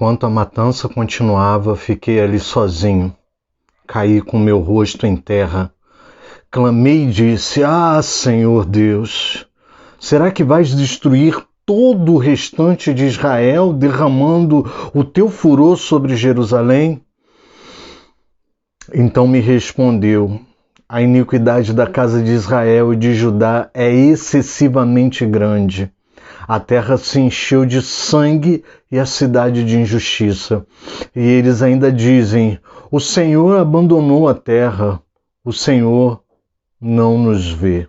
Enquanto a matança continuava, fiquei ali sozinho. Caí com meu rosto em terra. Clamei e disse: Ah, Senhor Deus, será que vais destruir todo o restante de Israel, derramando o teu furor sobre Jerusalém? Então me respondeu: A iniquidade da casa de Israel e de Judá é excessivamente grande. A terra se encheu de sangue e a cidade de injustiça. E eles ainda dizem: O Senhor abandonou a terra, o Senhor não nos vê.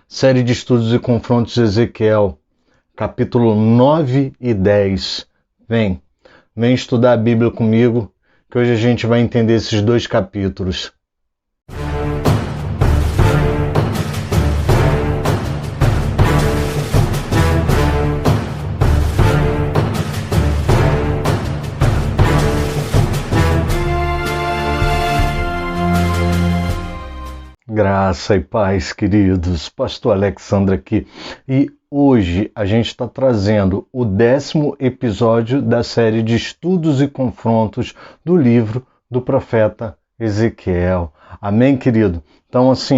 Série de estudos e confrontos de Ezequiel, capítulo 9 e 10. Vem estudar a Bíblia comigo, que hoje a gente vai entender esses dois capítulos. Graça e paz, queridos. Pastor Alexandre aqui. E hoje a gente está trazendo o 10º episódio da série de estudos e confrontos do livro do profeta Ezequiel. Amém, querido? Então, assim,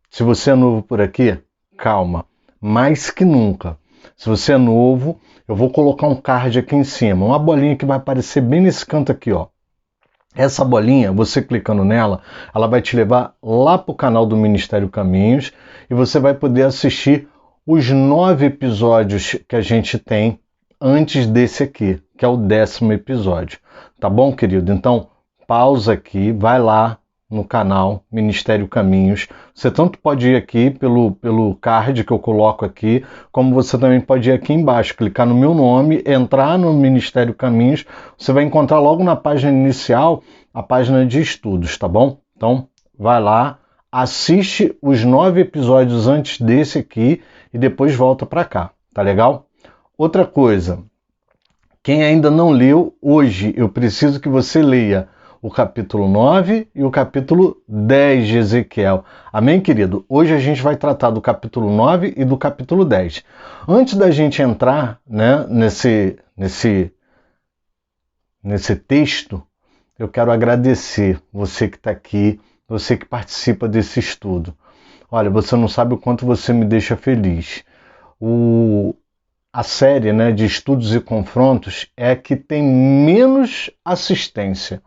se você é novo por aqui, calma. Mais que nunca. Se você é novo, eu vou colocar um card aqui em cima, uma bolinha que vai aparecer bem nesse canto aqui, Essa bolinha, você clicando nela, ela vai te levar lá para o canal do Ministério Caminhos e você vai poder assistir os 9 episódios que a gente tem antes desse aqui, que é o 10º episódio. Tá bom, querido? Então, pausa aqui, vai lá no canal Ministério Caminhos. Você tanto pode ir aqui pelo card que eu coloco aqui, como você também pode ir aqui embaixo, clicar no meu nome, entrar no Ministério Caminhos, você vai encontrar logo na página inicial a página de estudos, tá bom? Então, vai lá, assiste os 9 episódios antes desse aqui e depois volta para cá, tá legal? Outra coisa, quem ainda não leu, hoje eu preciso que você leia o capítulo 9 e o capítulo 10 de Ezequiel. Amém, querido? Hoje a gente vai tratar do capítulo 9 e do capítulo 10. Antes da gente entrar, nesse texto, eu quero agradecer você que está aqui, você que participa desse estudo. Olha, você não sabe o quanto você me deixa feliz. A série, de estudos e confrontos é a que tem menos assistência.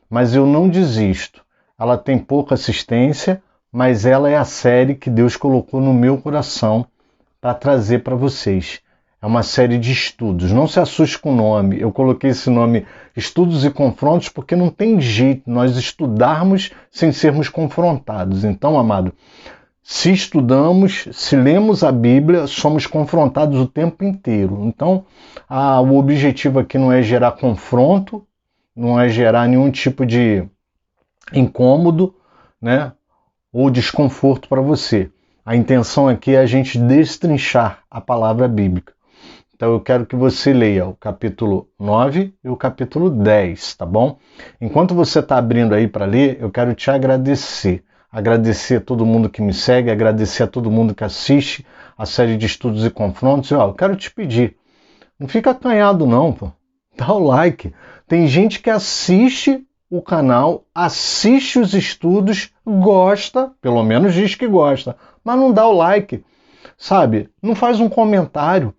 Mas eu não desisto. Ela tem pouca assistência, mas ela é a série que Deus colocou no meu coração para trazer para vocês. É uma série de estudos. Não se assuste com o nome. Eu coloquei esse nome Estudos e Confrontos porque não tem jeito nós estudarmos sem sermos confrontados. Então, amado, se estudamos, se lemos a Bíblia, somos confrontados o tempo inteiro. Então, o objetivo aqui não é gerar confronto, não é gerar nenhum tipo de incômodo, ou desconforto para você. A intenção aqui é a gente destrinchar a palavra bíblica. Então eu quero que você leia o capítulo 9 e o capítulo 10, tá bom? Enquanto você está abrindo aí para ler, eu quero te agradecer. Agradecer a todo mundo que me segue, agradecer a todo mundo que assiste a série de estudos e confrontos. Eu quero te pedir, não fica acanhado não, pô. Dá o like. Tem gente que assiste o canal, assiste os estudos, gosta, pelo menos diz que gosta, mas não dá o like, sabe? Não faz um comentário.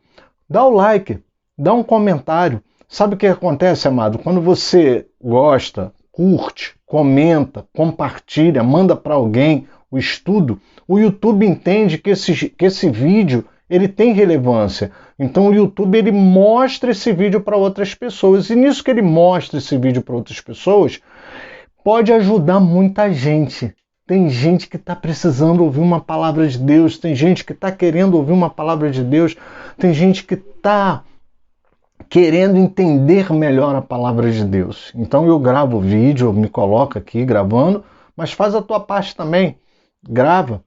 Dá o like, dá um comentário. Sabe o que acontece, amado? Quando você gosta, curte, comenta, compartilha, manda para alguém o estudo, o YouTube entende que esse vídeo ele tem relevância. Então o YouTube ele mostra esse vídeo para outras pessoas. E nisso que ele mostra esse vídeo para outras pessoas, pode ajudar muita gente. Tem gente que está precisando ouvir uma palavra de Deus, tem gente que está querendo ouvir uma palavra de Deus, tem gente que está querendo entender melhor a palavra de Deus. Então eu gravo o vídeo, eu me coloco aqui gravando, mas faz a tua parte também. Grava.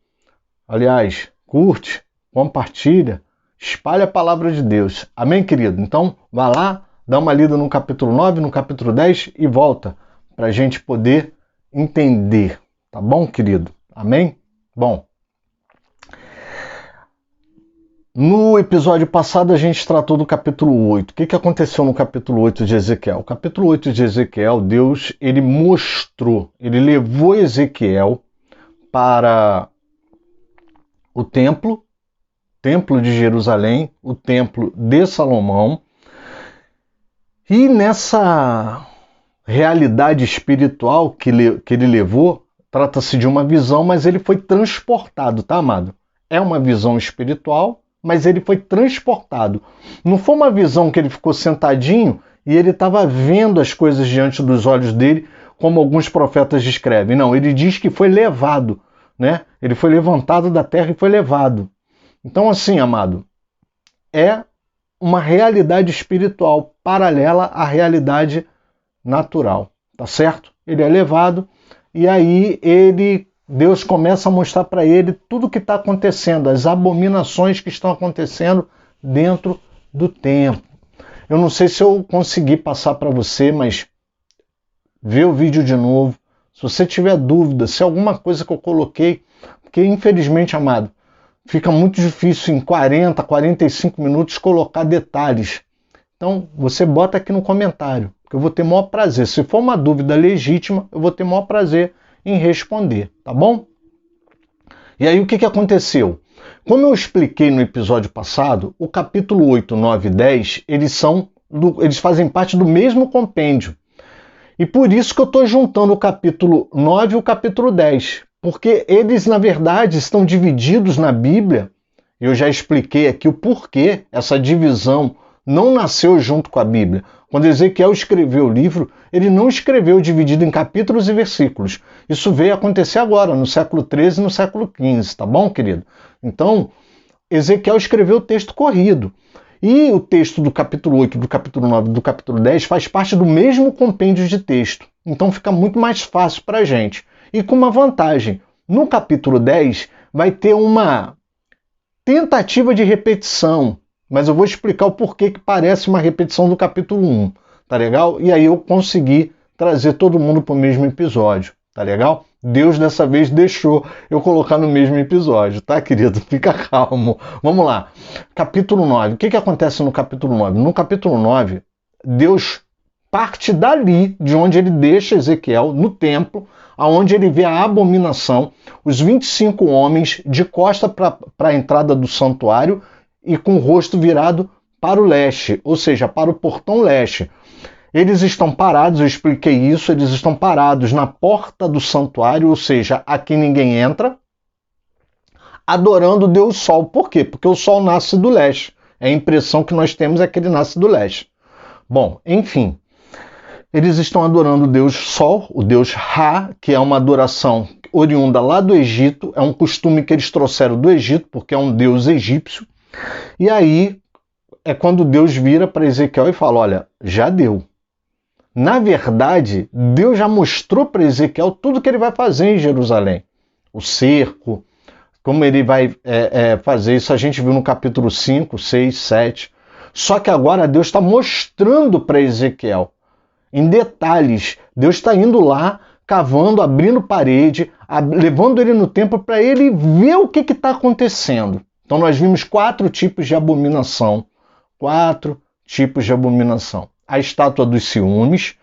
Aliás, curte, compartilha, espalha a palavra de Deus. Amém, querido? Então, vá lá, dá uma lida no capítulo 9, no capítulo 10 e volta para a gente poder entender. Tá bom, querido? Amém? Bom, No episódio passado a gente tratou do capítulo 8. O que aconteceu no capítulo 8 de Ezequiel? O capítulo 8 de Ezequiel, Deus, ele levou Ezequiel para o templo de Jerusalém, o templo de Salomão, e nessa realidade espiritual que ele levou, trata-se de uma visão, mas ele foi transportado, tá, amado? É uma visão espiritual, mas ele foi transportado. Não foi uma visão que ele ficou sentadinho e ele estava vendo as coisas diante dos olhos dele, como alguns profetas descrevem. Não, ele diz que foi levado, né? Ele foi levantado da terra e foi levado. Então, assim, amado, é uma realidade espiritual paralela à realidade natural, tá certo? Ele é levado e aí Deus começa a mostrar para ele tudo o que está acontecendo, as abominações que estão acontecendo dentro do templo. Eu não sei se eu consegui passar para você, mas vê o vídeo de novo. Se você tiver dúvida, se alguma coisa que eu coloquei, porque infelizmente, amado, fica muito difícil em 40, 45 minutos colocar detalhes. Então, você bota aqui no comentário, que eu vou ter o maior prazer. Se for uma dúvida legítima, eu vou ter o maior prazer em responder, tá bom? E aí o que aconteceu? Como eu expliquei no episódio passado, o capítulo 8, 9 e 10, eles fazem parte do mesmo compêndio. E por isso que eu estou juntando o capítulo 9 e o capítulo 10, porque eles, na verdade, estão divididos na Bíblia. Eu já expliquei aqui o porquê essa divisão não nasceu junto com a Bíblia. Quando Ezequiel escreveu o livro, ele não escreveu dividido em capítulos e versículos. Isso veio acontecer agora, no século XIII e no século XV, tá bom, querido? Então, Ezequiel escreveu o texto corrido. E o texto do capítulo 8, do capítulo 9 e do capítulo 10 faz parte do mesmo compêndio de texto. Então fica muito mais fácil para a gente. E com uma vantagem. No capítulo 10 vai ter uma tentativa de repetição. Mas eu vou explicar o porquê que parece uma repetição do capítulo 1, tá legal? E aí eu consegui trazer todo mundo para o mesmo episódio, tá legal? Deus dessa vez deixou eu colocar no mesmo episódio, tá, querido? Fica calmo. Vamos lá. Capítulo 9. O que acontece no capítulo 9? No capítulo 9, Deus parte dali, de onde ele deixa Ezequiel, no templo, aonde ele vê a abominação, os 25 homens de costa para a entrada do santuário, e com o rosto virado para o leste, ou seja, para o portão leste. Eles estão parados, eu expliquei isso, eles estão parados na porta do santuário, ou seja, aqui ninguém entra, adorando o Deus Sol. Por quê? Porque o Sol nasce do leste. A impressão que nós temos é que ele nasce do leste. Bom, enfim, eles estão adorando o Deus Sol, o Deus Ra, que é uma adoração oriunda lá do Egito, é um costume que eles trouxeram do Egito, porque é um deus egípcio. E aí é quando Deus vira para Ezequiel e fala, olha, já deu. Na verdade, Deus já mostrou para Ezequiel tudo que ele vai fazer em Jerusalém. O cerco, como ele vai fazer isso, a gente viu no capítulo 5, 6, 7. Só que agora Deus está mostrando para Ezequiel, em detalhes. Deus está indo lá, cavando, abrindo parede, levando ele no templo para ele ver o que está acontecendo. Então nós vimos 4 tipos de abominação. 4 tipos de abominação. A estátua dos ciúmes,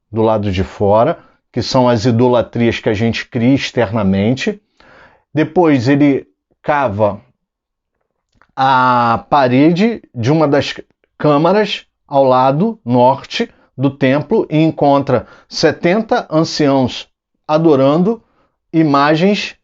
do lado de fora, que são as idolatrias que a gente cria externamente. Depois ele cava a parede de uma das câmaras ao lado norte do templo e encontra 70 anciãos adorando imagens,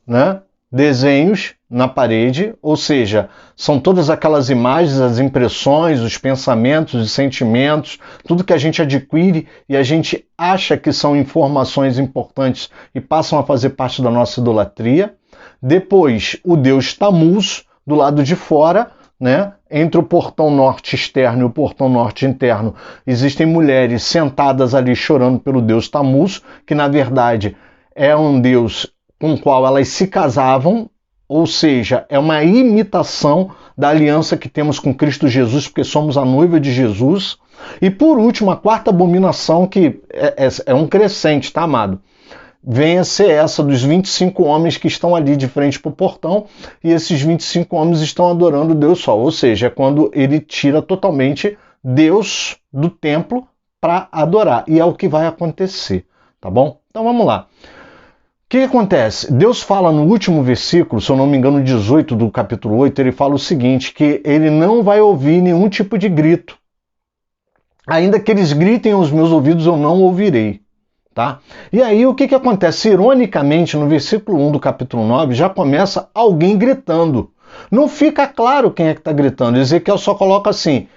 né, desenhos na parede, ou seja, são todas aquelas imagens, as impressões, os pensamentos, os sentimentos, tudo que a gente adquire e a gente acha que são informações importantes e passam a fazer parte da nossa idolatria. Depois, o deus Tammuz, do lado de fora, né? Entre o portão norte externo e o portão norte interno, existem mulheres sentadas ali chorando pelo deus Tammuz, que na verdade é um deus com o qual elas se casavam, ou seja, é uma imitação da aliança que temos com Cristo Jesus, porque somos a noiva de Jesus. E por último, a quarta abominação, que é um crescente, tá, amado? venha ser essa dos 25 homens que estão ali de frente para o portão, e esses 25 homens estão adorando o Deus Sol, ou seja, é quando ele tira totalmente Deus do templo para adorar, e é o que vai acontecer, tá bom? Então vamos lá. O que acontece? Deus fala no último versículo, se eu não me engano, 18 do capítulo 8, ele fala o seguinte, que ele não vai ouvir nenhum tipo de grito. Ainda que eles gritem aos meus ouvidos, eu não ouvirei. Tá? E aí o que acontece? Ironicamente, no versículo 1 do capítulo 9, já começa alguém gritando. Não fica claro quem é que está gritando. Ezequiel só coloca assim,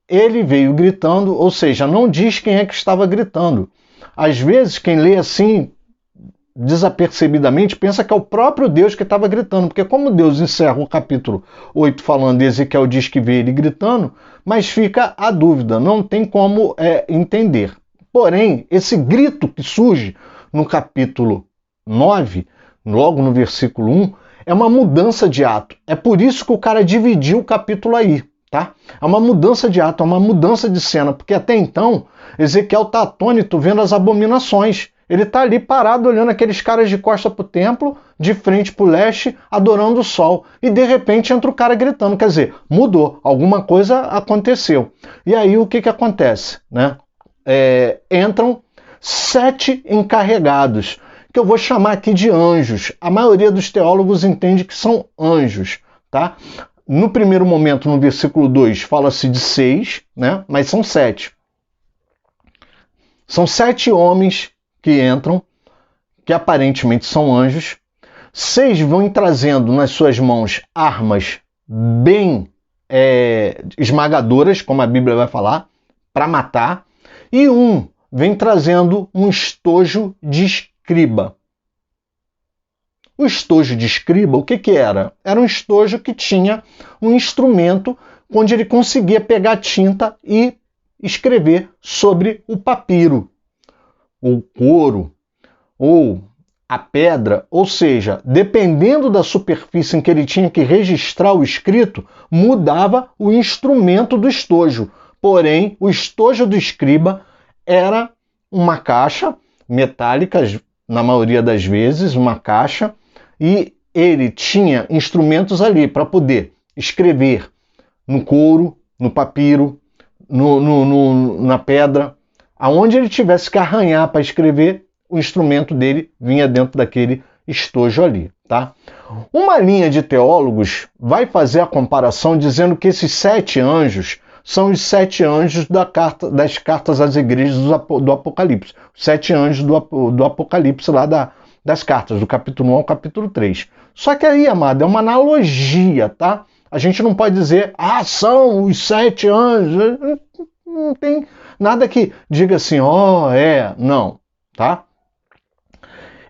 ele veio gritando, ou seja, não diz quem é que estava gritando. Às vezes, quem lê assim, desapercebidamente, pensa que é o próprio Deus que estava gritando, porque como Deus encerra o capítulo 8 falando, e Ezequiel diz que vê ele gritando, mas fica a dúvida, não tem como entender. Porém, esse grito que surge no capítulo 9, logo no versículo 1, é uma mudança de ato. É por isso que o cara dividiu o capítulo aí, tá? É uma mudança de ato, é uma mudança de cena, porque até então Ezequiel está atônito vendo as abominações. Ele está ali parado olhando aqueles caras de costa para o templo, de frente para o leste, adorando o sol. E de repente entra o cara gritando, quer dizer, mudou, alguma coisa aconteceu. E aí o que acontece, né? Entram 7 encarregados, que eu vou chamar aqui de anjos. A maioria dos teólogos entende que são anjos, tá? No primeiro momento, no versículo 2, fala-se de 6, né? Mas são 7. São 7 homens que entram, que aparentemente são anjos. 6 vão trazendo nas suas mãos armas bem esmagadoras, como a Bíblia vai falar, para matar. E 1 vem trazendo um estojo de escriba. O estojo de escriba, o que era? Era um estojo que tinha um instrumento onde ele conseguia pegar tinta e escrever sobre o papiro, o couro, ou a pedra, ou seja, dependendo da superfície em que ele tinha que registrar o escrito, mudava o instrumento do estojo. Porém, o estojo do escriba era uma caixa metálica, na maioria das vezes, uma caixa, e ele tinha instrumentos ali para poder escrever no couro, no papiro, na pedra. Aonde ele tivesse que arranhar para escrever, o instrumento dele vinha dentro daquele estojo ali, tá? Uma linha de teólogos vai fazer a comparação dizendo que esses 7 anjos são os 7 anjos das cartas às igrejas do Apocalipse. Os 7 anjos do Apocalipse lá das cartas, do capítulo 1 ao capítulo 3. Só que aí, amado, é uma analogia, tá? A gente não pode dizer, são os 7 anjos. Não tem nada que diga assim, não, tá?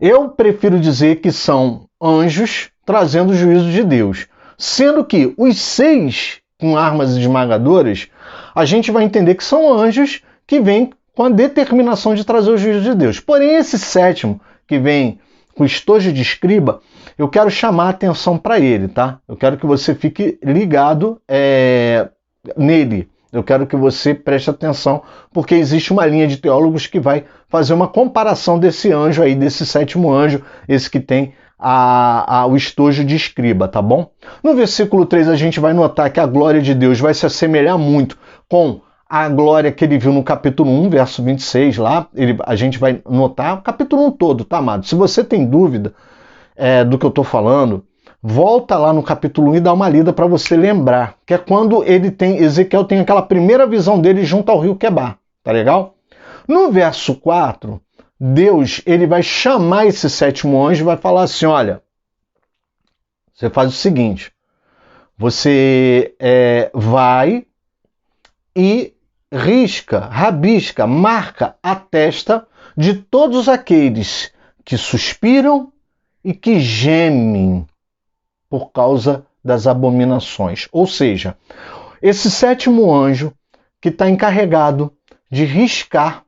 Eu prefiro dizer que são anjos trazendo o juízo de Deus. Sendo que os 6 com armas esmagadoras, a gente vai entender que são anjos que vêm com a determinação de trazer o juízo de Deus. Porém, esse 7º, que vem com o estojo de escriba, eu quero chamar a atenção para ele, tá? Eu quero que você fique ligado nele. Eu quero que você preste atenção, porque existe uma linha de teólogos que vai fazer uma comparação desse anjo aí, desse 7º anjo, esse que tem o estojo de escriba, tá bom? No versículo 3 a gente vai notar que a glória de Deus vai se assemelhar muito com a glória que ele viu no capítulo 1, verso 26 lá. A gente vai notar o capítulo 1 todo, tá, amado? Se você tem dúvida do que eu tô falando, volta lá no capítulo 1 e dá uma lida para você lembrar, que é quando Ezequiel tem aquela primeira visão dele junto ao rio Quebar, tá legal? No verso 4, Deus ele vai chamar esse 7º anjo e vai falar assim, olha, você faz o seguinte, você vai e rabisca, marca a testa de todos aqueles que suspiram e que gemem por causa das abominações. Ou seja, esse 7º anjo que está encarregado de riscar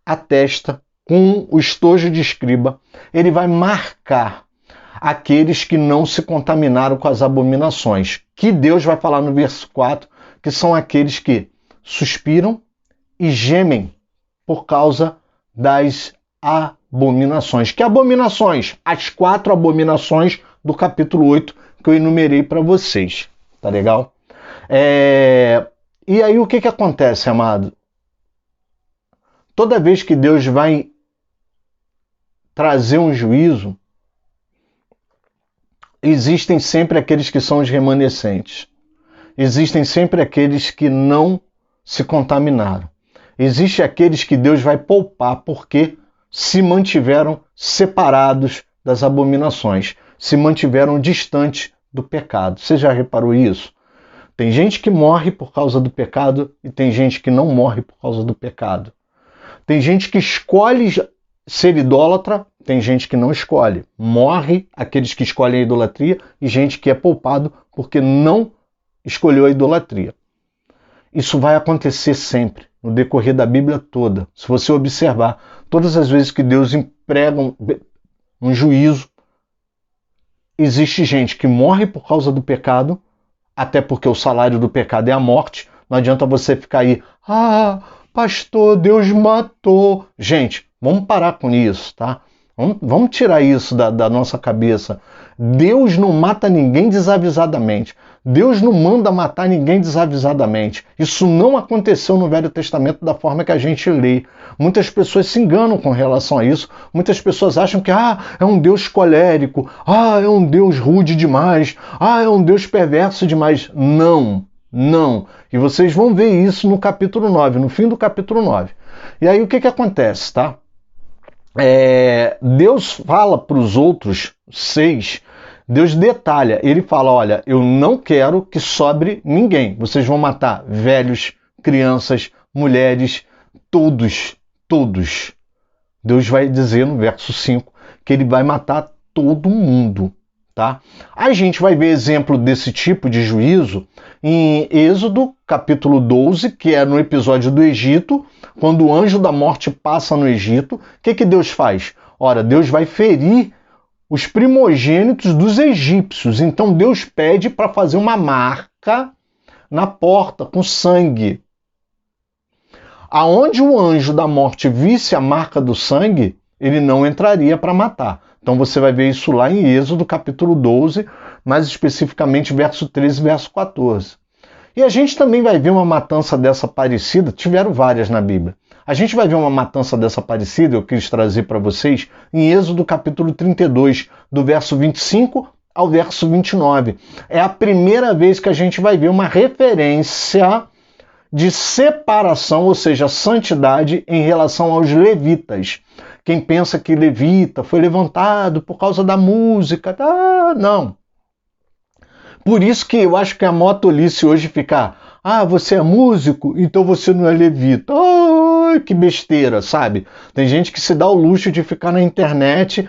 a testa com o estojo de escriba, ele vai marcar aqueles que não se contaminaram com as abominações, que Deus vai falar no verso 4, que são aqueles que suspiram e gemem por causa das abominações. Que abominações? As 4 abominações do capítulo 8 que eu enumerei para vocês. Tá legal? E aí o que acontece, amado? Toda vez que Deus vai trazer um juízo, existem sempre aqueles que são os remanescentes. Existem sempre aqueles que não se contaminaram. Existem aqueles que Deus vai poupar porque se mantiveram separados das abominações, se mantiveram distantes do pecado. Você já reparou isso? Tem gente que morre por causa do pecado e tem gente que não morre por causa do pecado. Tem gente que escolhe ser idólatra, tem gente que não escolhe. Morre aqueles que escolhem a idolatria e gente que é poupado porque não escolheu a idolatria. Isso vai acontecer sempre, no decorrer da Bíblia toda. Se você observar, todas as vezes que Deus emprega um juízo, existe gente que morre por causa do pecado, até porque o salário do pecado é a morte. Não adianta você ficar aí, pastor, Deus matou. Gente, vamos parar com isso, tá? Vamos tirar isso da nossa cabeça. Deus não mata ninguém desavisadamente. Deus não manda matar ninguém desavisadamente. Isso não aconteceu no Velho Testamento da forma que a gente lê. Muitas pessoas se enganam com relação a isso. Muitas pessoas acham que é um Deus colérico, é um Deus rude demais, é um Deus perverso demais. Não. E vocês vão ver isso no capítulo 9, no fim do capítulo 9. E aí o que acontece, tá? Deus fala para os outros 6, Deus detalha, ele fala, olha, eu não quero que sobre ninguém, vocês vão matar velhos, crianças, mulheres, todos. Deus vai dizer no verso 5 que ele vai matar todo mundo, tá? A gente vai ver exemplo desse tipo de juízo em Êxodo, capítulo 12, que é no episódio do Egito, quando o anjo da morte passa no Egito. O que Deus faz? Ora, Deus vai ferir os primogênitos dos egípcios. Então Deus pede para fazer uma marca na porta com sangue. Aonde o anjo da morte visse a marca do sangue, ele não entraria para matar. Então você vai ver isso lá em Êxodo, capítulo 12, mais especificamente verso 13 e verso 14. E a gente também vai ver uma matança dessa parecida, tiveram várias na Bíblia. A gente vai ver uma matança dessa parecida, eu quis trazer para vocês, em Êxodo capítulo 32, do verso 25 ao verso 29. É a primeira vez que a gente vai ver uma referência de separação, ou seja, santidade em relação aos levitas. Quem pensa que levita foi levantado por causa da música, não. Por isso que eu acho que a maior tolice hoje ficar, você é músico, então você não é levita. Ai, que besteira, sabe? Tem gente que se dá o luxo de ficar na internet,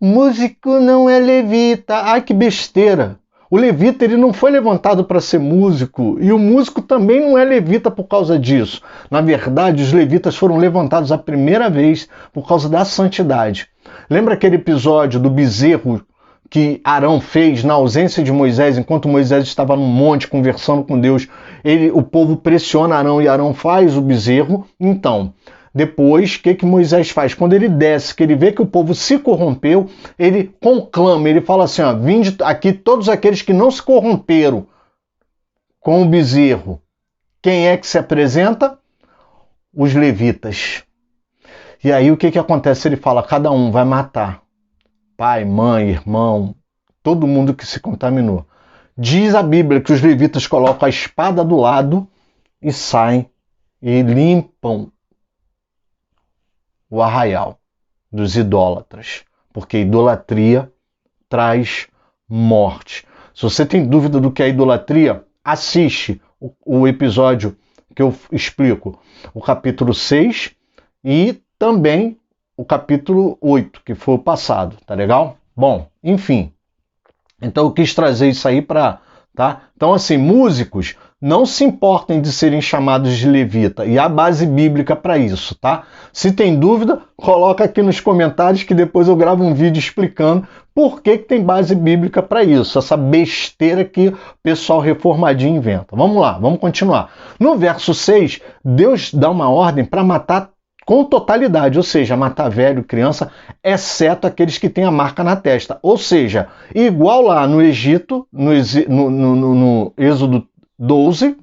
músico não é levita. Ai, que besteira. O levita ele não foi levantado para ser músico e o músico também não é levita por causa disso. Na verdade, os levitas foram levantados a primeira vez por causa da santidade. Lembra aquele episódio do bezerro que Arão fez na ausência de Moisés, enquanto Moisés estava no monte conversando com Deus? O povo pressiona Arão e Arão faz o bezerro. Então, depois, o que Moisés faz? Quando ele desce, que ele vê que o povo se corrompeu, ele conclama, ele fala assim, vinde aqui todos aqueles que não se corromperam com o bezerro. Quem é que se apresenta? Os levitas. E aí o que acontece? Ele fala, cada um vai matar. Pai, mãe, irmão, todo mundo que se contaminou. Diz a Bíblia que os levitas colocam a espada do lado e saem e limpam o arraial dos idólatras, porque idolatria traz morte. Se você tem dúvida do que é idolatria, assiste o episódio que eu explico, o capítulo 6 e também o capítulo 8, que foi o passado, tá legal? Bom, enfim, então eu quis trazer isso aí tá? Então assim, músicos, não se importem de serem chamados de levita, e há base bíblica para isso, tá? Se tem dúvida, coloca aqui nos comentários que depois eu gravo um vídeo explicando por que tem base bíblica para isso, essa besteira que o pessoal reformadinho inventa. Vamos lá, vamos continuar. No verso 6, Deus dá uma ordem para matar com totalidade, ou seja, matar velho, criança, exceto aqueles que têm a marca na testa. Ou seja, igual lá no Egito, no Êxodo 12,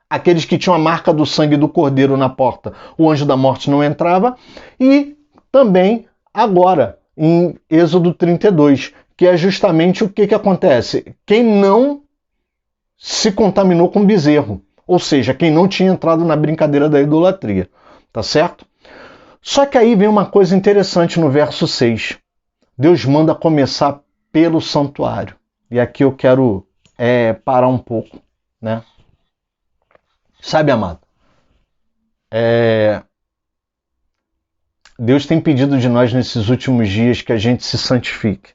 aqueles que tinham a marca do sangue do cordeiro na porta, o anjo da morte não entrava, e também agora, em Êxodo 32, que é justamente o que acontece? Quem não se contaminou com bezerro, ou seja, quem não tinha entrado na brincadeira da idolatria, tá certo? Só que aí vem uma coisa interessante no verso 6. Deus manda começar pelo santuário. E aqui eu quero parar um pouco, né? Sabe, amado? Deus tem pedido de nós nesses últimos dias que a gente se santifique.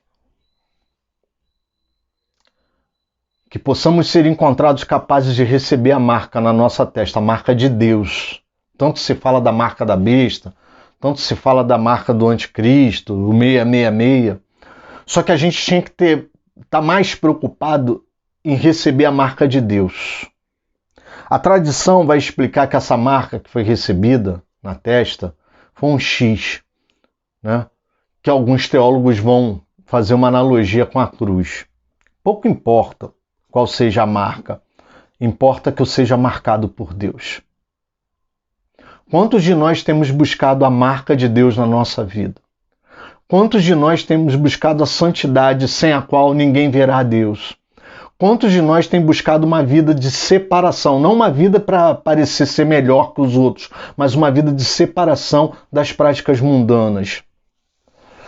Que possamos ser encontrados capazes de receber a marca na nossa testa, a marca de Deus. Tanto se fala da marca da besta, tanto se fala da marca do anticristo, o 666. Só que a gente tinha que estar mais preocupado em receber a marca de Deus. A tradição vai explicar que essa marca que foi recebida na testa foi um X, né? Que alguns teólogos vão fazer uma analogia com a cruz. Pouco importa qual seja a marca, importa que eu seja marcado por Deus. Quantos de nós temos buscado a marca de Deus na nossa vida? Quantos de nós temos buscado a santidade sem a qual ninguém verá a Deus? Quantos de nós têm buscado uma vida de separação? Não uma vida para parecer ser melhor que os outros, mas uma vida de separação das práticas mundanas.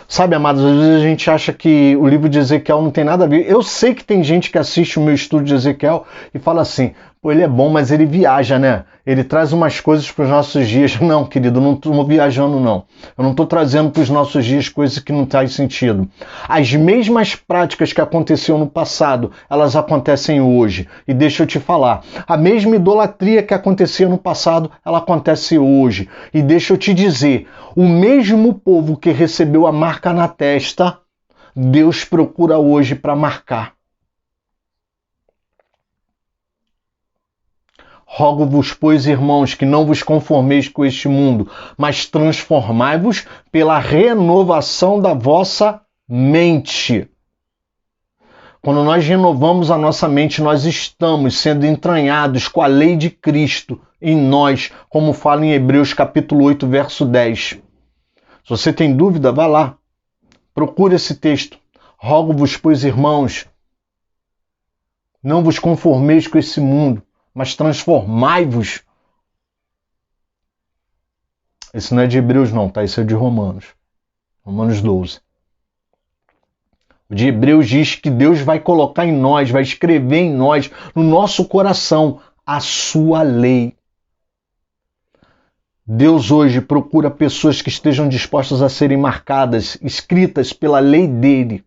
Sabe, amados, às vezes a gente acha que o livro de Ezequiel não tem nada a ver. Eu sei que tem gente que assiste o meu estudo de Ezequiel e fala assim, pô, ele é bom, mas ele viaja, né? Ele traz umas coisas para os nossos dias. Não, querido, eu não estou viajando, não. Eu não estou trazendo para os nossos dias coisas que não fazem sentido. As mesmas práticas que aconteciam no passado, elas acontecem hoje. E deixa eu te falar, a mesma idolatria que acontecia no passado, ela acontece hoje. E deixa eu te dizer, o mesmo povo que recebeu a marca na testa, Deus procura hoje para marcar. Rogo-vos, pois, irmãos, que não vos conformeis com este mundo, mas transformai-vos pela renovação da vossa mente. Quando nós renovamos a nossa mente, nós estamos sendo entranhados com a lei de Cristo em nós, como fala em Hebreus capítulo 8, verso 10. Se você tem dúvida, vá lá. Procure esse texto. Rogo-vos, pois, irmãos, não vos conformeis com esse mundo, mas transformai-vos. Esse não é de Hebreus não, tá? Esse é de Romanos. Romanos 12. O de Hebreus diz que Deus vai colocar em nós, vai escrever em nós, no nosso coração, a sua lei. Deus hoje procura pessoas que estejam dispostas a serem marcadas, escritas pela lei dele.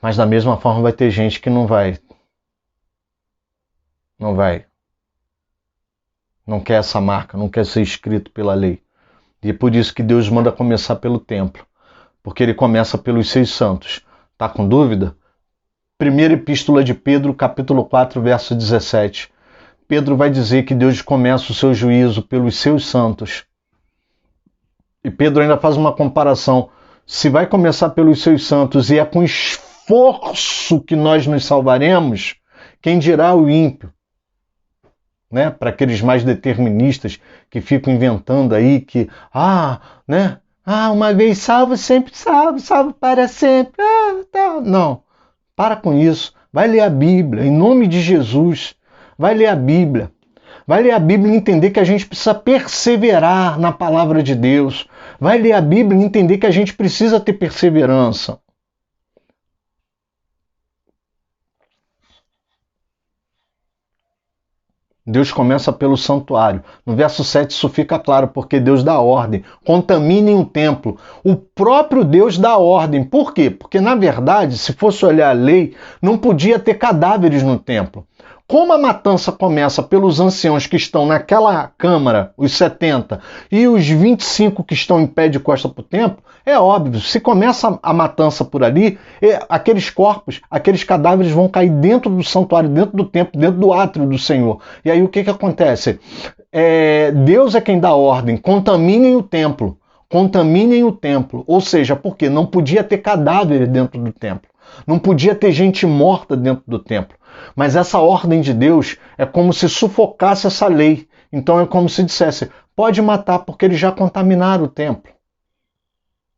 Mas da mesma forma vai ter gente que não vai. Não quer essa marca, não quer ser escrito pela lei. E é por isso que Deus manda começar pelo templo. Porque ele começa pelos seus santos. Tá com dúvida? Primeira epístola de Pedro, capítulo 4, verso 17. Pedro vai dizer que Deus começa o seu juízo pelos seus santos. E Pedro ainda faz uma comparação. Se vai começar pelos seus santos e é com esforço que nós nos salvaremos, quem dirá o ímpio? Né? Para aqueles mais deterministas que ficam inventando aí que, uma vez salvo, sempre salvo, salvo para sempre. Não, para com isso. Vai ler a Bíblia, em nome de Jesus. Vai ler a Bíblia. Vai ler a Bíblia e entender que a gente precisa perseverar na palavra de Deus. Vai ler a Bíblia e entender que a gente precisa ter perseverança. Deus começa pelo santuário. No verso 7 isso fica claro, porque Deus dá ordem. Contaminem o templo. O próprio Deus dá ordem. Por quê? Porque, na verdade, se fosse olhar a lei, não podia ter cadáveres no templo. Como a matança começa pelos anciãos que estão naquela câmara, os 70, e os 25 que estão em pé de costa para o templo, é óbvio, se começa a matança por ali, aqueles corpos, aqueles cadáveres vão cair dentro do santuário, dentro do templo, dentro do átrio do Senhor. E aí o que acontece? Deus é quem dá ordem, contaminem o templo. Contaminem o templo. Ou seja, porque não podia ter cadáver dentro do templo. Não podia ter gente morta dentro do templo. Mas essa ordem de Deus é como se sufocasse essa lei. Então é como se dissesse, pode matar porque eles já contaminaram o templo.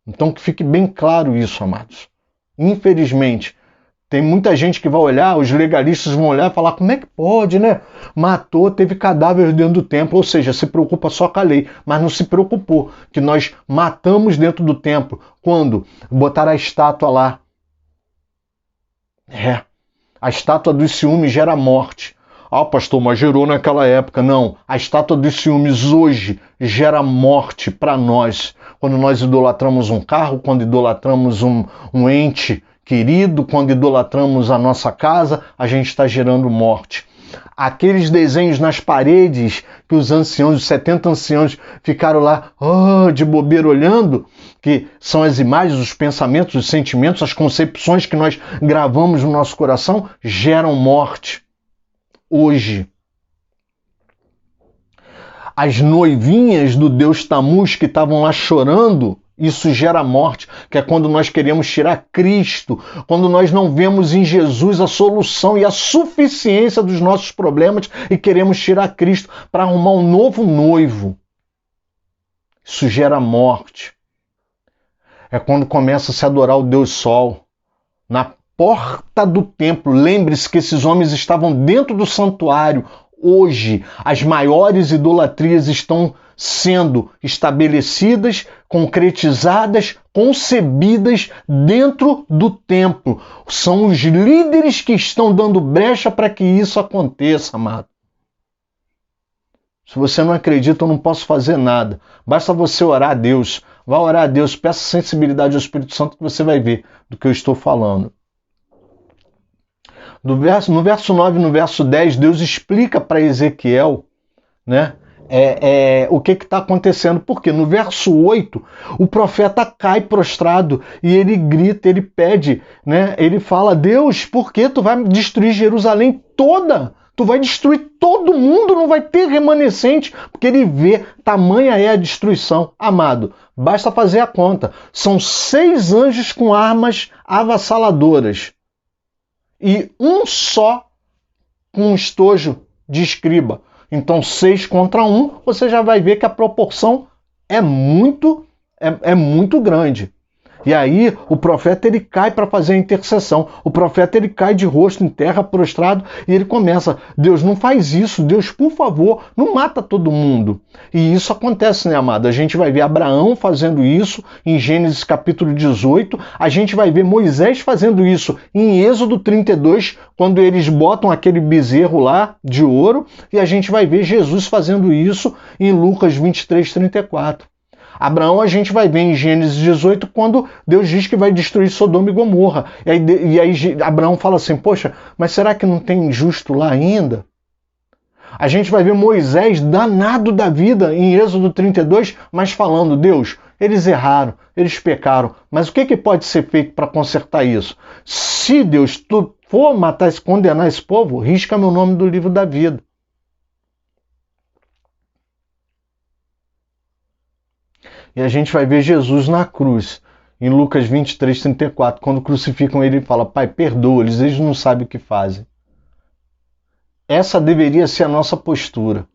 Então que fique bem claro isso, amados. Infelizmente, tem muita gente que vai olhar, os legalistas vão olhar e falar, como é que pode, né? Matou, teve cadáver dentro do templo, ou seja, se preocupa só com a lei, mas não se preocupou que nós matamos dentro do templo quando botaram a estátua lá. A estátua dos ciúmes gera morte. Ah, pastor, mas gerou naquela época. Não, a estátua dos ciúmes hoje gera morte para nós. Quando nós idolatramos um carro, quando idolatramos um ente querido, quando idolatramos a nossa casa, a gente está gerando morte. Aqueles desenhos nas paredes que os anciãos, os 70 anciãos, ficaram lá de bobeira olhando, que são as imagens, os pensamentos, os sentimentos, as concepções que nós gravamos no nosso coração, geram morte. Hoje. As noivinhas do Deus Tammuz que estavam lá chorando, isso gera morte, que é quando nós queremos tirar Cristo, quando nós não vemos em Jesus a solução e a suficiência dos nossos problemas e queremos tirar Cristo para arrumar um novo noivo. Isso gera morte. É quando começa a se adorar o Deus Sol. Na porta do templo, lembre-se que esses homens estavam dentro do santuário. Hoje, as maiores idolatrias estão sendo estabelecidas, concretizadas, concebidas dentro do templo. São os líderes que estão dando brecha para que isso aconteça, amado. Se você não acredita, eu não posso fazer nada. Basta você orar a Deus. Vá orar a Deus, peça sensibilidade ao Espírito Santo que você vai ver do que eu estou falando. No verso 9 e no verso 10, Deus explica para Ezequiel, né, o que está acontecendo. Porque no verso 8, o profeta cai prostrado e ele grita, ele pede, né, ele fala, Deus, por que tu vai destruir Jerusalém toda? Tu vai destruir todo mundo, não vai ter remanescente, porque ele vê, tamanha é a destruição. Amado, basta fazer a conta. São 6 anjos com armas avassaladoras. E um só com um estojo de escriba. Então 6 contra 1, você já vai ver que a proporção é muito grande. E aí o profeta ele cai para fazer a intercessão. O profeta ele cai de rosto em terra, prostrado, e ele começa, Deus, não faz isso, Deus, por favor, não mata todo mundo. E isso acontece, né, amado? A gente vai ver Abraão fazendo isso em Gênesis capítulo 18, a gente vai ver Moisés fazendo isso em Êxodo 32, quando eles botam aquele bezerro lá de ouro, e a gente vai ver Jesus fazendo isso em Lucas 23, 34. Abraão a gente vai ver em Gênesis 18 quando Deus diz que vai destruir Sodoma e Gomorra. E aí Abraão fala assim, poxa, mas será que não tem justo lá ainda? A gente vai ver Moisés danado da vida em Êxodo 32, mas falando, Deus, eles erraram, eles pecaram, mas o que pode ser feito para consertar isso? Se Deus, tu for matar, condenar esse povo, risca meu nome do livro da vida. E a gente vai ver Jesus na cruz, em Lucas 23, 34, quando crucificam ele e fala, Pai, perdoa-lhes, eles não sabem o que fazem. Essa deveria ser a nossa postura.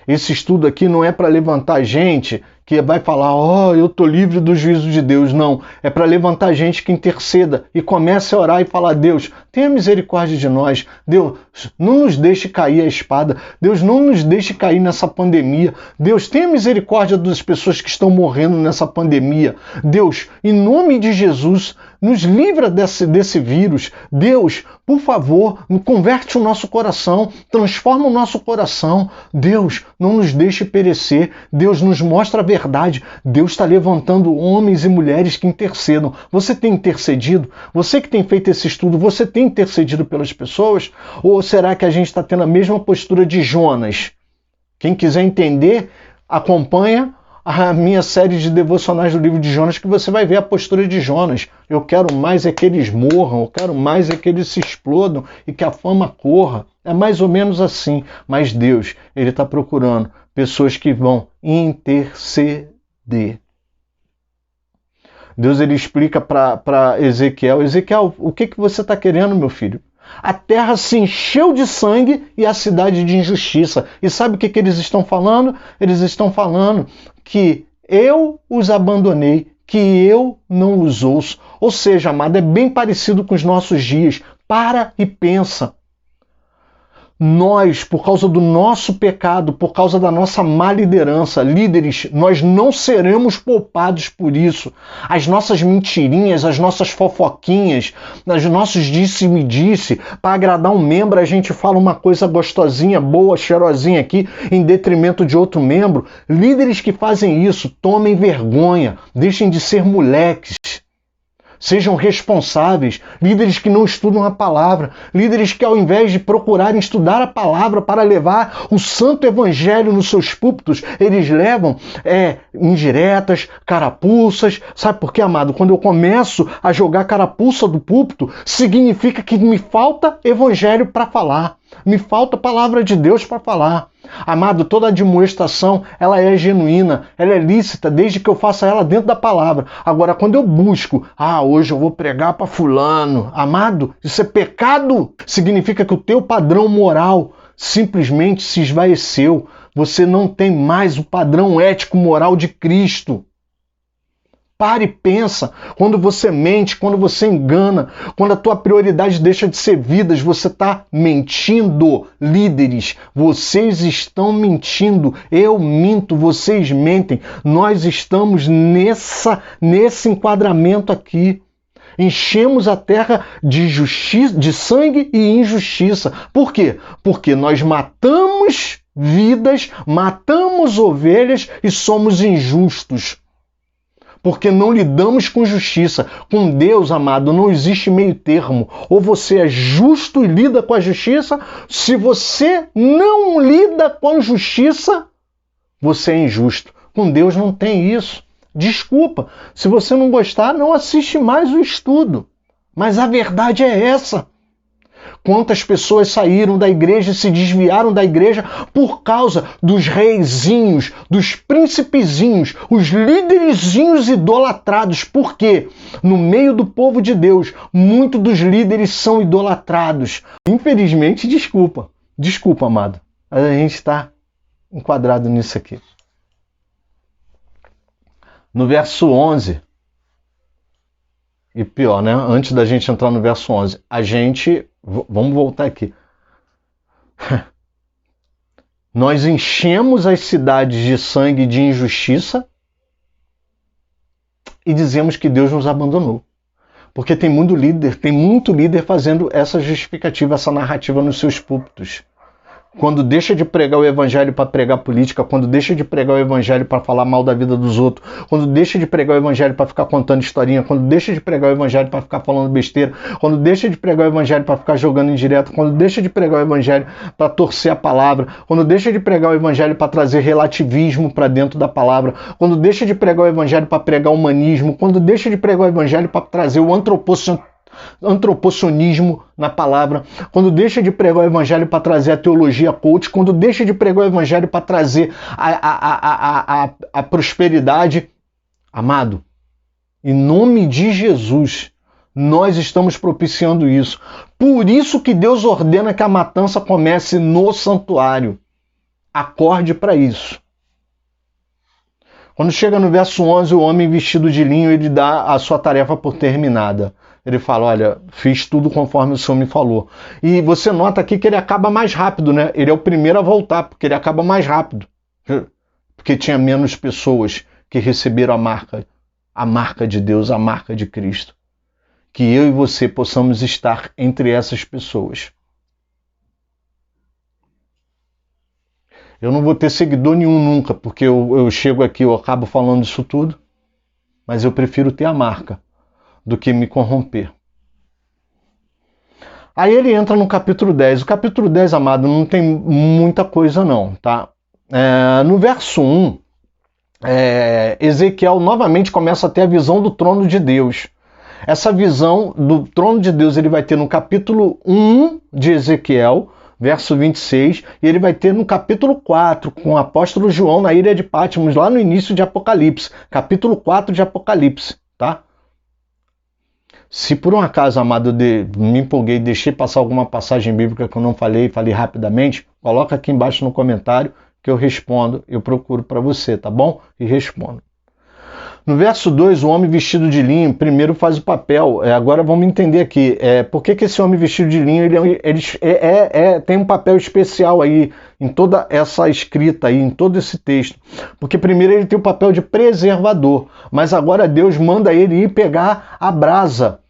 Esse estudo aqui não é para levantar gente que vai falar, eu estou livre do juízo de Deus. Não, é para levantar gente que interceda e comece a orar e falar, Deus, tenha misericórdia de nós. Deus, não nos deixe cair a espada. Deus, não nos deixe cair nessa pandemia. Deus, tenha misericórdia das pessoas que estão morrendo nessa pandemia. Deus, em nome de Jesus, nos livra desse vírus. Deus, por favor, converte o nosso coração, transforma o nosso coração. Deus, não nos deixe perecer. Deus, nos mostra a verdade. verdade. Deus está levantando homens e mulheres que intercedam. Você tem intercedido? Você que tem feito esse estudo, você tem intercedido pelas pessoas? Ou será que a gente está tendo a mesma postura de Jonas? Quem quiser entender, acompanha a minha série de devocionais do livro de Jonas, que você vai ver a postura de Jonas. Eu quero mais é que eles morram, eu quero mais é que eles se explodam e que a fama corra. É mais ou menos assim. Mas Deus, Ele está procurando pessoas que vão interceder. Deus, Ele explica para Ezequiel: Ezequiel, o que você está querendo, meu filho? A terra se encheu de sangue e a cidade de injustiça. E sabe o que eles estão falando? Eles estão falando que eu os abandonei, que eu não os ouço. Ou seja, amado, é bem parecido com os nossos dias. Para e pensa. Nós, por causa do nosso pecado, por causa da nossa má liderança, líderes, nós não seremos poupados por isso. As nossas mentirinhas, as nossas fofoquinhas, os nossos disse-me-disse, para agradar um membro, a gente fala uma coisa gostosinha, boa, cheirosinha aqui, em detrimento de outro membro. Líderes que fazem isso, tomem vergonha, deixem de ser moleques. Sejam responsáveis, líderes que não estudam a palavra, líderes que ao invés de procurarem estudar a palavra para levar o santo evangelho nos seus púlpitos, eles levam indiretas, carapuças. Sabe por quê, amado? Quando eu começo a jogar carapuça do púlpito, significa que me falta evangelho para falar. Me falta palavra de Deus para falar. Amado, toda admoestação, ela é genuína, ela é lícita, desde que eu faça ela dentro da palavra. Agora, quando eu busco, hoje eu vou pregar para fulano. Amado, isso é pecado. Significa que o teu padrão moral simplesmente se esvaeceu. Você não tem mais o padrão ético-moral de Cristo. Para e pensa, quando você mente, quando você engana, quando a tua prioridade deixa de ser vidas, você está mentindo. Líderes, vocês estão mentindo. Eu minto, vocês mentem. Nós estamos nesse enquadramento aqui. Enchemos a terra de sangue e injustiça. Por quê? Porque nós matamos vidas, matamos ovelhas e somos injustos. Porque não lidamos com justiça. Com Deus, amado, não existe meio termo. Ou você é justo e lida com a justiça. Se você não lida com a justiça, você é injusto. Com Deus não tem isso. Desculpa. Se você não gostar, não assiste mais o estudo. Mas a verdade é essa. Quantas pessoas saíram da igreja e se desviaram da igreja por causa dos reizinhos, dos príncipezinhos, os líderezinhos idolatrados. Por quê? No meio do povo de Deus, muitos dos líderes são idolatrados. Infelizmente, desculpa, amado, a gente está enquadrado nisso aqui. No verso 11, e pior, né? Antes da gente entrar no verso 11, vamos voltar aqui. Nós enchemos as cidades de sangue e de injustiça e dizemos que Deus nos abandonou. Porque tem muito líder fazendo essa justificativa, essa narrativa nos seus púlpitos. Quando deixa de pregar o evangelho para pregar política, quando deixa de pregar o evangelho para falar mal da vida dos outros, quando deixa de pregar o evangelho para ficar contando historinha, quando deixa de pregar o evangelho para ficar falando besteira, quando deixa de pregar o evangelho para ficar jogando indireto, quando deixa de pregar o evangelho para torcer a palavra, quando deixa de pregar o evangelho para trazer relativismo para dentro da palavra, quando deixa de pregar o evangelho para pregar o humanismo, quando deixa de pregar o evangelho para trazer o antropocionismo na palavra, quando deixa de pregar o evangelho para trazer a teologia coach, quando deixa de pregar o evangelho para trazer a prosperidade. Amado, em nome de Jesus, nós estamos propiciando isso. Por isso que Deus ordena que a matança comece no santuário. Acorde para isso. Quando chega no verso 11, o homem vestido de linho, ele dá a sua tarefa por terminada. Ele fala, olha, fiz tudo conforme o Senhor me falou. E você nota aqui que ele acaba mais rápido, né? Ele é o primeiro a voltar, porque ele acaba mais rápido. Porque tinha menos pessoas que receberam a marca de Deus, a marca de Cristo. Que eu e você possamos estar entre essas pessoas. Eu não vou ter seguidor nenhum nunca, porque eu chego aqui, eu acabo falando isso tudo, mas eu prefiro ter a marca do que me corromper. Aí ele entra no capítulo 10. O capítulo 10, amado, não tem muita coisa não, tá? No verso 1, Ezequiel novamente começa a ter a visão do trono de Deus. Essa visão do trono de Deus ele vai ter no capítulo 1 de Ezequiel, verso 26, e ele vai ter no capítulo 4, com o apóstolo João na ilha de Patmos, lá no início de Apocalipse, capítulo 4 de Apocalipse, tá? Se por um acaso, amado, me empolguei e deixei passar alguma passagem bíblica que eu não falei rapidamente, coloca aqui embaixo no comentário que eu respondo, eu procuro para você, tá bom? E respondo. No verso 2, o homem vestido de linho primeiro faz o papel. Agora vamos entender aqui. Por que esse homem vestido de linho ele tem um papel especial aí em toda essa escrita aí, em todo esse texto? Porque primeiro ele tem o papel de preservador, mas agora Deus manda ele ir pegar a brasa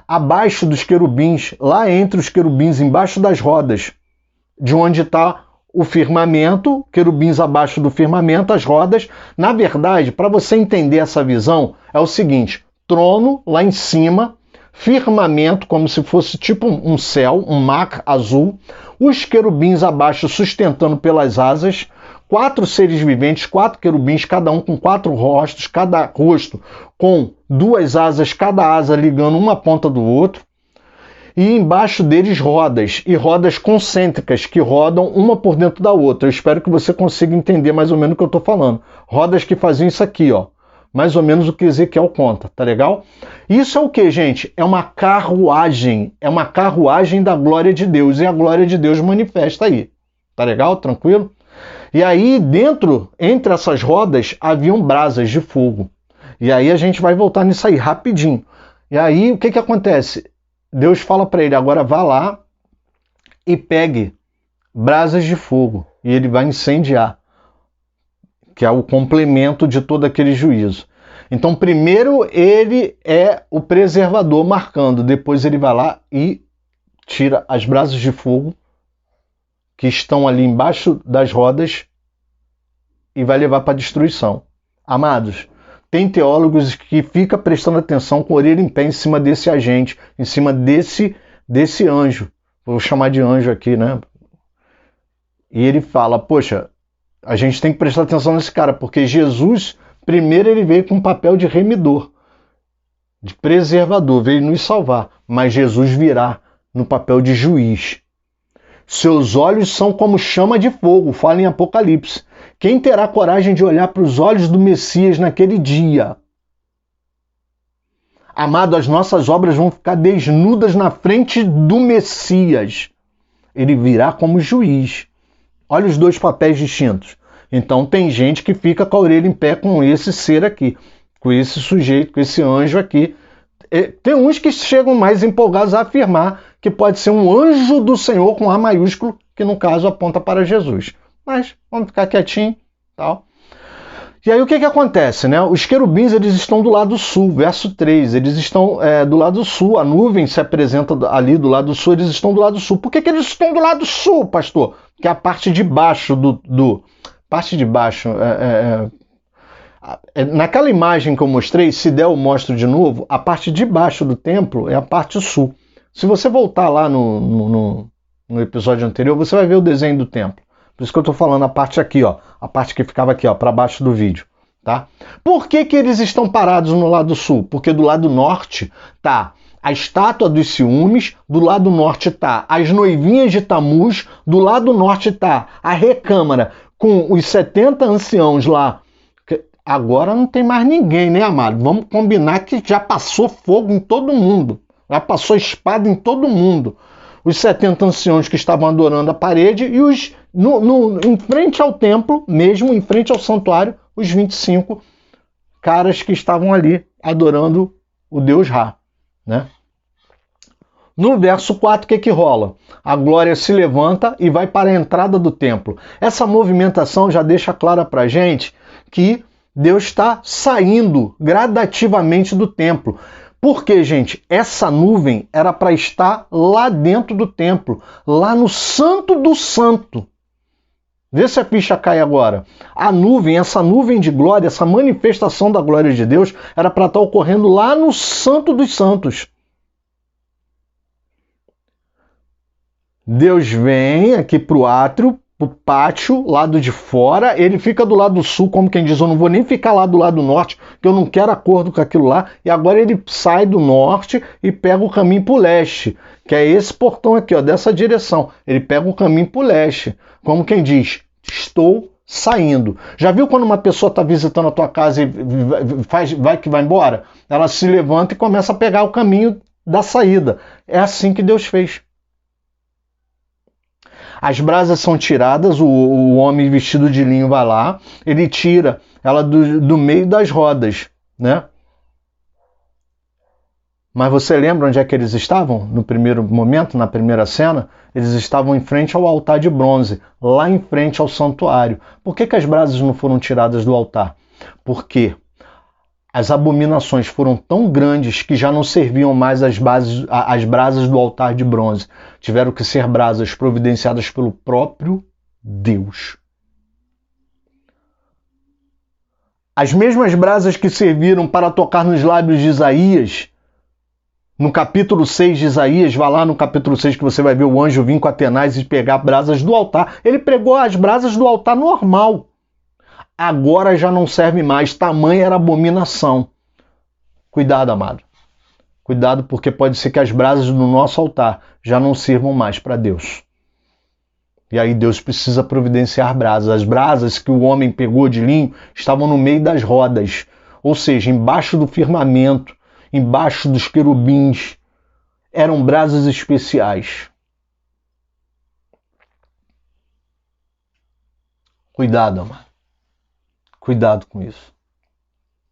abaixo dos querubins, lá entre os querubins, embaixo das rodas, de onde está o firmamento, querubins abaixo do firmamento, as rodas. Na verdade, para você entender essa visão, é o seguinte: trono lá em cima, firmamento, como se fosse tipo um céu, um mar azul, os querubins abaixo sustentando pelas asas, 4 seres viventes, 4 querubins, cada um com 4 rostos, cada rosto com 2 asas, cada asa ligando uma ponta do outro. E embaixo deles rodas, e rodas concêntricas, que rodam uma por dentro da outra. Eu espero que você consiga entender mais ou menos o que eu estou falando. Rodas que faziam isso aqui, ó. Mais ou menos o que Ezequiel conta, tá legal? Isso é o que, gente? É uma carruagem da glória de Deus, e a glória de Deus manifesta aí. Tá legal? Tranquilo? E aí, entre essas rodas, haviam brasas de fogo. E aí a gente vai voltar nisso aí, rapidinho. E aí, o que acontece? Deus fala para ele, agora vá lá e pegue brasas de fogo, e ele vai incendiar, que é o complemento de todo aquele juízo. Então, primeiro ele é o preservador marcando, depois ele vai lá e tira as brasas de fogo que estão ali embaixo das rodas e vai levar para a destruição. Amados, tem teólogos que ficam prestando atenção com a orelha em pé em cima desse agente, em cima desse anjo. Vou chamar de anjo aqui, né? E ele fala, poxa, a gente tem que prestar atenção nesse cara, porque Jesus, primeiro ele veio com um papel de remidor, de preservador, veio nos salvar. Mas Jesus virá no papel de juiz. Seus olhos são como chama de fogo, fala em Apocalipse. Quem terá coragem de olhar para os olhos do Messias naquele dia? Amado, as nossas obras vão ficar desnudas na frente do Messias. Ele virá como juiz. Olha os dois papéis distintos. Então tem gente que fica com a orelha em pé com esse ser aqui, com esse sujeito, com esse anjo aqui. Tem uns que chegam mais empolgados a afirmar que pode ser um anjo do Senhor com A maiúsculo, que no caso aponta para Jesus. Mas vamos ficar quietinho, tal. E aí o que acontece, né? Os querubins eles estão do lado sul, verso 3, eles estão do lado sul, a nuvem se apresenta ali do lado sul, eles estão do lado sul. Por que eles estão do lado sul, pastor? Que é a parte de baixo parte de baixo, naquela imagem que eu mostrei, se der eu mostro de novo, a parte de baixo do templo é a parte sul. Se você voltar lá no episódio anterior, você vai ver o desenho do templo. Por isso que eu estou falando a parte aqui, ó, a parte que ficava aqui, ó, para baixo do vídeo, tá? Por que eles estão parados no lado sul? Porque do lado norte tá a estátua dos ciúmes, do lado norte tá as noivinhas de Tamuz, do lado norte tá a recâmara com os 70 anciãos lá. Agora não tem mais ninguém, né, amado? Vamos combinar que já passou fogo em todo mundo. Já passou espada em todo mundo. Os 70 anciãos que estavam adorando a parede e os em frente ao templo, mesmo em frente ao santuário, os 25 caras que estavam ali adorando o Deus Ra, né? No verso 4, o que rola? A glória se levanta e vai para a entrada do templo. Essa movimentação já deixa clara para a gente que Deus está saindo gradativamente do templo. Porque, gente, essa nuvem era para estar lá dentro do templo, lá no Santo do Santo. Vê se a ficha cai agora. A nuvem, essa nuvem de glória, essa manifestação da glória de Deus, era para estar ocorrendo lá no Santo dos Santos. Deus vem aqui para o átrio, para o pátio, lado de fora. Ele fica do lado sul, como quem diz, eu não vou nem ficar lá do lado norte, porque eu não quero acordo com aquilo lá. E agora ele sai do norte e pega o caminho para o leste, que é esse portão aqui, ó, dessa direção. Ele pega o caminho para o leste, como quem diz, estou saindo. Já viu quando uma pessoa está visitando a tua casa e vai embora? Ela se levanta e começa a pegar o caminho da saída. É assim que Deus fez. As brasas são tiradas, o homem vestido de linho vai lá, ele tira ela do meio das rodas, né? Mas você lembra onde é que eles estavam? No primeiro momento, na primeira cena? Eles estavam em frente ao altar de bronze, lá em frente ao santuário. Por que as brasas não foram tiradas do altar? Porque as abominações foram tão grandes que já não serviam mais as brasas do altar de bronze. Tiveram que ser brasas providenciadas pelo próprio Deus. As mesmas brasas que serviram para tocar nos lábios de Isaías, no capítulo 6 de Isaías, vá lá no capítulo 6 que você vai ver o anjo vir com Atenais e pegar brasas do altar. Ele pregou as brasas do altar normal. Agora já não serve mais, tamanha era abominação. Cuidado, amado. Cuidado, porque pode ser que as brasas do nosso altar já não sirvam mais para Deus. E aí Deus precisa providenciar brasas. As brasas que o homem pegou de linho estavam no meio das rodas, ou seja, embaixo do firmamento, embaixo dos querubins. Eram brasas especiais. Cuidado, amado. Cuidado com isso.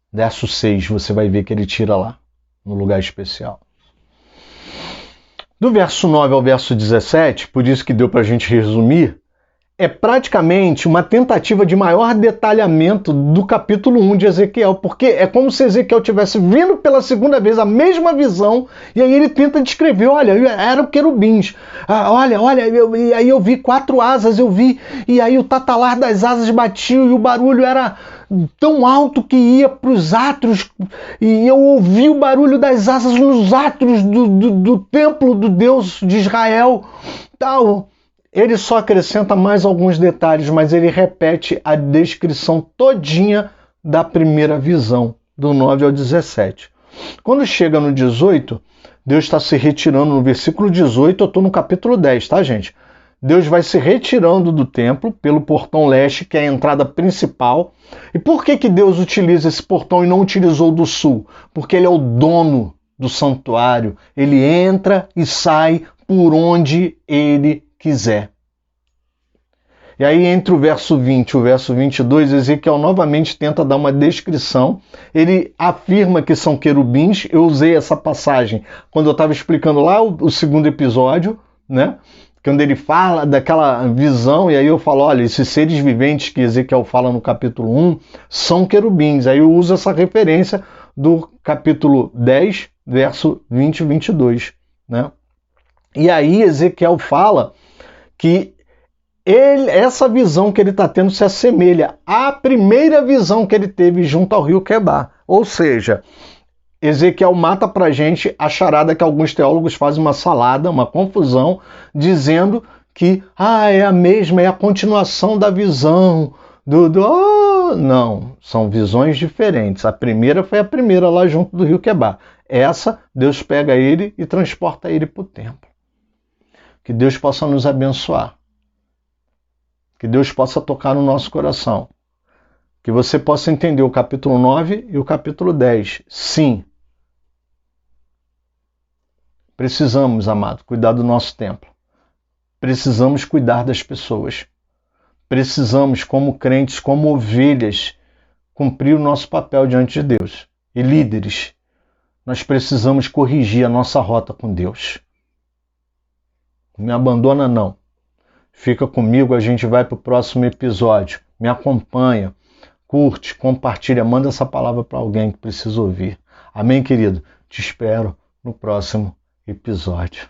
Verso 6, você vai ver que ele tira lá, no lugar especial. Do verso 9 ao verso 17, por isso que deu para a gente resumir, é praticamente uma tentativa de maior detalhamento do capítulo 1 de Ezequiel, porque é como se Ezequiel tivesse vendo pela segunda vez a mesma visão, e aí ele tenta descrever, olha, eram querubins, e aí eu vi 4 asas, e aí o tatalar das asas batia, e o barulho era tão alto que ia para os átrios, e eu ouvi o barulho das asas nos átrios do templo do Deus de Israel, tal. Ele só acrescenta mais alguns detalhes, mas ele repete a descrição todinha da primeira visão, do 9 ao 17. Quando chega no 18, Deus está se retirando. No versículo 18, eu estou no capítulo 10, tá, gente? Deus vai se retirando do templo pelo portão leste, que é a entrada principal. E por que Deus utiliza esse portão e não utilizou do sul? Porque ele é o dono do santuário. Ele entra e sai por onde ele quiser. E aí, entre o verso 20 e o verso 22, Ezequiel novamente tenta dar uma descrição. Ele afirma que são querubins. Eu usei essa passagem quando eu estava explicando lá o segundo episódio, né? Quando ele fala daquela visão, e aí eu falo, olha, esses seres viventes que Ezequiel fala no capítulo 1 são querubins. Aí eu uso essa referência do capítulo 10, verso 20 e 22, né? E aí Ezequiel fala que essa visão que ele está tendo se assemelha à primeira visão que ele teve junto ao rio Quebar. Ou seja, Ezequiel mata para a gente a charada que alguns teólogos fazem uma salada, uma confusão, dizendo que é a mesma, é a continuação da visão. Não, são visões diferentes. A primeira foi a primeira lá junto do rio Quebar. Essa, Deus pega ele e transporta ele para o templo. Que Deus possa nos abençoar. Que Deus possa tocar no nosso coração. Que você possa entender o capítulo 9 e o capítulo 10. Sim. Precisamos, amado, cuidar do nosso templo. Precisamos cuidar das pessoas. Precisamos, como crentes, como ovelhas, cumprir o nosso papel diante de Deus. E líderes, nós precisamos corrigir a nossa rota com Deus. Não me abandona, não. Fica comigo, a gente vai para o próximo episódio. Me acompanha, curte, compartilha, manda essa palavra para alguém que precisa ouvir. Amém, querido? Te espero no próximo episódio.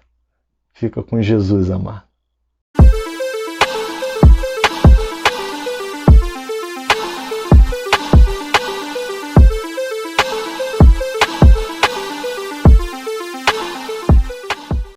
Fica com Jesus, amado.